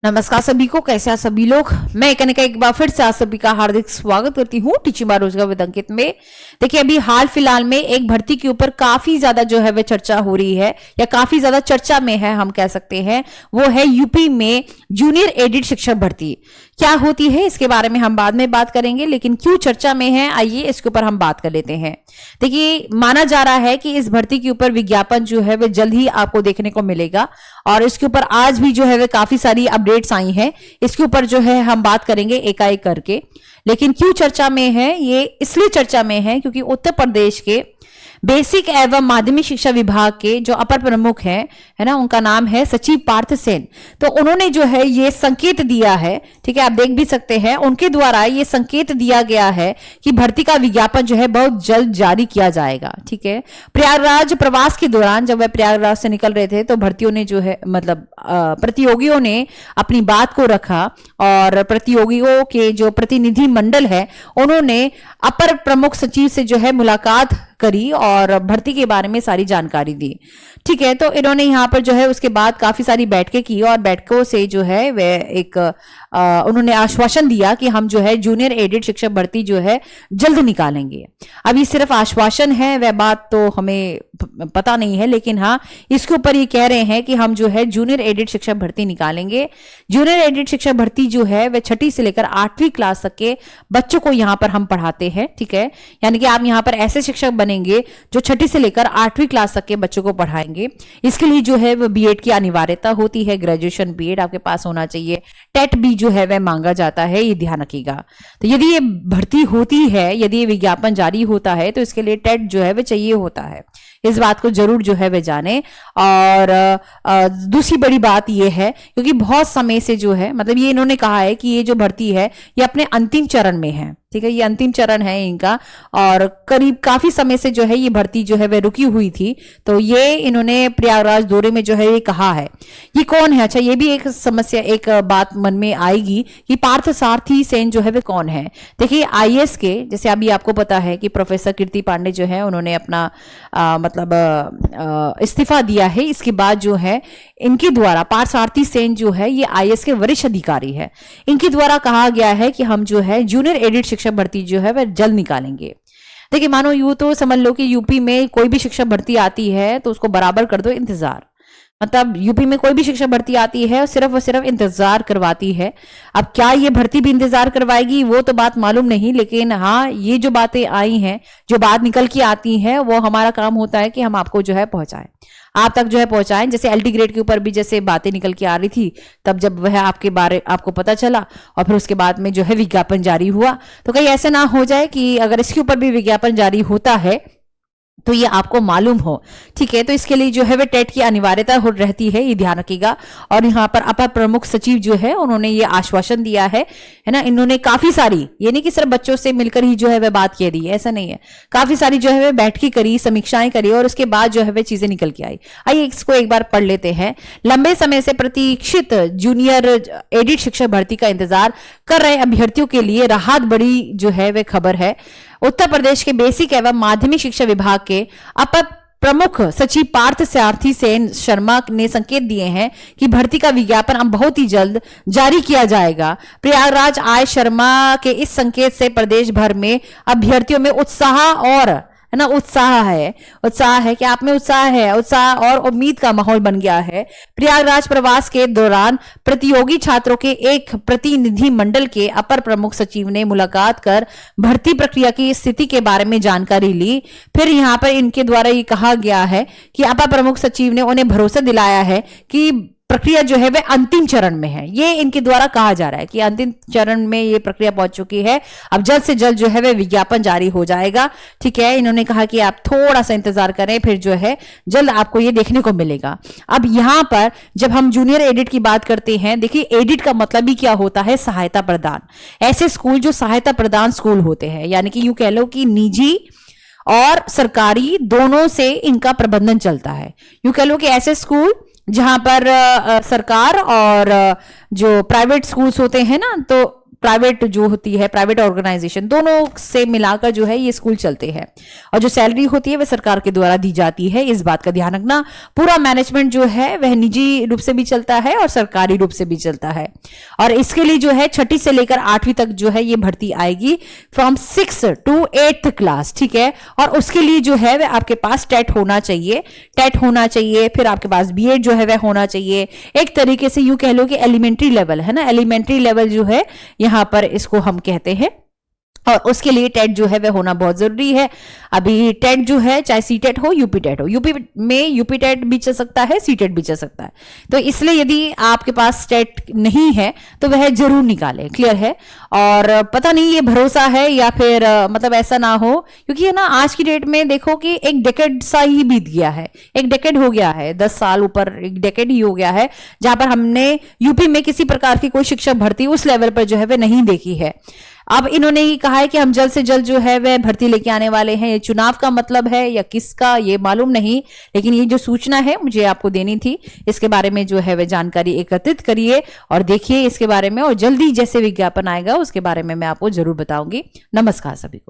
नमस्कार सभी को, कैसे हैं सभी लोग। मैं कनिका एक बार फिर से आप सभी का हार्दिक स्वागत करती हूँ टीचिंग बाय रोजगार विद अंकित में। देखिए, अभी हाल फिलहाल में एक भर्ती के ऊपर काफी ज्यादा जो है वह चर्चा हो रही है या काफी ज्यादा चर्चा में है, हम कह सकते हैं। वो है यूपी में जूनियर एडिड शिक्षक भर्ती। क्या होती है इसके बारे में हम बाद में बात करेंगे, लेकिन क्यों चर्चा में है आइए इसके ऊपर हम बात कर लेते हैं। देखिए, माना जा रहा है कि इस भर्ती के ऊपर विज्ञापन जो है वह जल्द ही आपको देखने को मिलेगा और इसके ऊपर आज भी जो है वह काफी सारी अपडेट्स आई हैं। इसके ऊपर जो है हम बात करेंगे एकाएक करके। लेकिन क्यों चर्चा में है, ये इसलिए चर्चा में है क्योंकि उत्तर प्रदेश के बेसिक एवं माध्यमिक शिक्षा विभाग के जो अपर प्रमुख हैं, है ना, उनका नाम है सचिव पार्थ सेन। तो उन्होंने जो है ये संकेत दिया है, ठीक है, आप देख भी सकते हैं, उनके द्वारा ये संकेत दिया गया है कि भर्ती का विज्ञापन जो है बहुत जल्द जारी किया जाएगा। ठीक है, प्रयागराज प्रवास के दौरान जब वह प्रयागराज से निकल रहे थे तो भर्तियों ने जो है मतलब प्रतियोगियों ने अपनी बात को रखा और प्रतियोगियों के जो प्रतिनिधि मंडल है उन्होंने अपर प्रमुख सचिव से जो है मुलाकात करी और भर्ती के बारे में सारी जानकारी दी। ठीक है, तो इन्होंने यहाँ पर जो है उसके बाद काफी सारी बैठकें की और बैठकों से जो है वे एक उन्होंने आश्वासन दिया कि हम जो है जूनियर एडेड शिक्षक भर्ती जो है जल्द निकालेंगे। अभी सिर्फ आश्वासन है, वह बात तो हमें पता नहीं है, लेकिन हाँ इसके ऊपर ये कह रहे हैं कि हम जो है जूनियर एडेड शिक्षक भर्ती निकालेंगे। जूनियर एडेड शिक्षक भर्ती जो है वह 6ठी से लेकर 8वीं क्लास तक के बच्चों को यहाँ पर हम पढ़ाते हैं। ठीक है, यानी कि आप यहाँ पर ऐसे शिक्षक बनेंगे जो 6ठी से लेकर 8वीं क्लास तक के बच्चों को पढ़ाएंगे। इसके लिए जो है वो बीएड की अनिवार्यता होती है, ग्रेजुएशन बीएड आपके पास होना चाहिए। टेट भी जो है वह मांगा जाता है, ये ध्यान रखिएगा। तो यदि ये भर्ती होती है, यदि ये विज्ञापन जारी होता है तो इसके लिए टेट जो है वह चाहिए होता है। इस बात को जरूर जो है वह जाने। और दूसरी बड़ी बात यह है क्योंकि बहुत समय से जो है मतलब ये इन्होंने कहा है कि ये जो भर्ती है ये अपने अंतिम चरण में है। ठीक है, ये अंतिम चरण है इनका और करीब काफी समय से जो है ये भर्ती जो है वह रुकी हुई थी। तो ये इन्होंने प्रयागराज दौरे में जो है ये कहा है। ये कौन है? अच्छा, ये भी एक समस्या, एक बात मन में आएगी कि पार्थ सारथी सेन जो है वह कौन है। देखिए, आईएएस के जैसे अभी आपको पता है कि प्रोफेसर कीर्ति पांडे जो है उन्होंने अपना इस्तीफा दिया है। इसके बाद जो है इनके द्वारा पार्थ सारथी सेन जो है ये आईएएस के वरिष्ठ अधिकारी है। इनके द्वारा कहा गया है कि हम जो है जूनियर एडिड शिक्षक भर्ती जो है वह जल्द निकालेंगे। देखिए, मानो यूं तो समझ लो कि यूपी में कोई भी शिक्षक भर्ती आती है तो उसको बराबर कर दो इंतजार। मतलब यूपी में कोई भी शिक्षक भर्ती आती है और सिर्फ इंतजार करवाती है। अब क्या ये भर्ती भी इंतजार करवाएगी वो तो बात मालूम नहीं, लेकिन हाँ ये जो बातें आई हैं, जो बात निकल के आती हैं, वो हमारा काम होता है कि हम आपको जो है पहुंचाएं, आप तक जो है पहुंचाएं। जैसे एलटी ग्रेड के ऊपर भी जैसे बातें निकल के आ रही थी, तब जब वह आपके बारे आपको पता चला और फिर उसके बाद में जो है विज्ञापन जारी हुआ, तो कहीं ऐसा ना हो जाए कि अगर इसके ऊपर भी विज्ञापन जारी होता है तो ये आपको मालूम हो। ठीक है, तो इसके लिए जो है वह टेट की अनिवार्यता रहती है, ये ध्यान रखिएगा। और यहाँ पर अपर प्रमुख सचिव जो है उन्होंने ये आश्वासन दिया है ना। इन्होंने काफी सारी, ये नहीं कि सिर्फ बच्चों से मिलकर ही जो है वह बात कह दी है, ऐसा नहीं है। काफी सारी जो है वह बैठकें करी, समीक्षाएं करी और उसके बाद जो है वह चीजें निकल के आई। आइए इसको एक बार पढ़ लेते हैं। लंबे समय से प्रतीक्षित जूनियर एडिड शिक्षक भर्ती का इंतजार कर रहे अभ्यर्थियों के लिए राहत बड़ी जो है वह खबर है। उत्तर प्रदेश के बेसिक एवं माध्यमिक शिक्षा विभाग के अपर प्रमुख सचिव पार्थ सारथी सेन शर्मा ने संकेत दिए हैं कि भर्ती का विज्ञापन अब बहुत ही जल्द जारी किया जाएगा। प्रयागराज आए शर्मा के इस संकेत से प्रदेश भर में अभ्यर्थियों में उत्साह और है ना, उत्साह है कि आप में उत्साह और उम्मीद का माहौल बन गया है। प्रयागराज प्रवास के दौरान प्रतियोगी छात्रों के एक प्रतिनिधि मंडल के अपर प्रमुख सचिव ने मुलाकात कर भर्ती प्रक्रिया की स्थिति के बारे में जानकारी ली। फिर यहाँ पर इनके द्वारा ये कहा गया है कि अपर प्रमुख सचिव ने उन्हें भरोसा दिलाया है कि प्रक्रिया जो है वह अंतिम चरण में है। ये इनके द्वारा कहा जा रहा है कि अंतिम चरण में ये प्रक्रिया पहुंच चुकी है, अब जल्द से जल्द जो है वह विज्ञापन जारी हो जाएगा। ठीक है, इन्होंने कहा कि आप थोड़ा सा इंतजार करें, फिर जो है जल्द आपको ये देखने को मिलेगा। अब यहाँ पर जब हम जूनियर एडिट की बात करते हैं, देखिए एडिट का मतलब ही क्या होता है, सहायता प्रदान। ऐसे स्कूल जो सहायता प्रदान स्कूल होते हैं, यानी कि यूं कह लो कि निजी और सरकारी दोनों से इनका प्रबंधन चलता है। यूं कह लो कि ऐसे स्कूल जहां पर सरकार और जो प्राइवेट स्कूल्स होते हैं ना, तो प्राइवेट जो होती है, प्राइवेट ऑर्गेनाइजेशन, दोनों से मिलाकर जो है ये स्कूल चलते हैं और जो सैलरी होती है वह सरकार के द्वारा दी जाती है। इस बात का ध्यान रखना। पूरा मैनेजमेंट जो है वह निजी रूप से भी चलता है और सरकारी रूप से भी चलता है। और इसके लिए जो है 6ठी से लेकर 8वीं तक जो है ये भर्ती आएगी, फ्रॉम 6 to 8th क्लास, ठीक है। और उसके लिए जो है वह आपके पास टेट होना चाहिए, फिर आपके पास बीएड जो है वह होना चाहिए। एक तरीके से यूं कह लो कि एलिमेंट्री लेवल है ना, एलिमेंट्री लेवल जो है यहां पर इसको हम कहते हैं। और उसके लिए टेट जो है वह होना बहुत जरूरी है। अभी टेट जो है चाहे सी टेट हो, यूपी टेट हो, यूपी में यूपी टेट भी चल सकता है, सी टेट भी चल सकता है। तो इसलिए यदि आपके पास टेट नहीं है तो वह जरूर निकाले, क्लियर है। और पता नहीं ये भरोसा है या फिर मतलब ऐसा ना हो, क्योंकि है ना आज की डेट में देखो कि एक डेकेड सा ही बीत गया है, एक डेकेड हो गया है, 10 साल ऊपर एक डेकेड ही हो गया है जहां पर हमने यूपी में किसी प्रकार की कोई शिक्षक भर्ती उस लेवल पर जो है वह नहीं देखी है। अब इन्होंने ये कहा है कि हम जल्द से जल्द जो है वह भर्ती लेके आने वाले हैं। ये चुनाव का मतलब है या किसका ये मालूम नहीं, लेकिन ये जो सूचना है मुझे आपको देनी थी। इसके बारे में जो है वह जानकारी एकत्रित करिए और देखिए इसके बारे में, और जल्दी जैसे विज्ञापन आएगा उसके बारे में मैं आपको जरूर बताऊंगी। नमस्कार सभी को।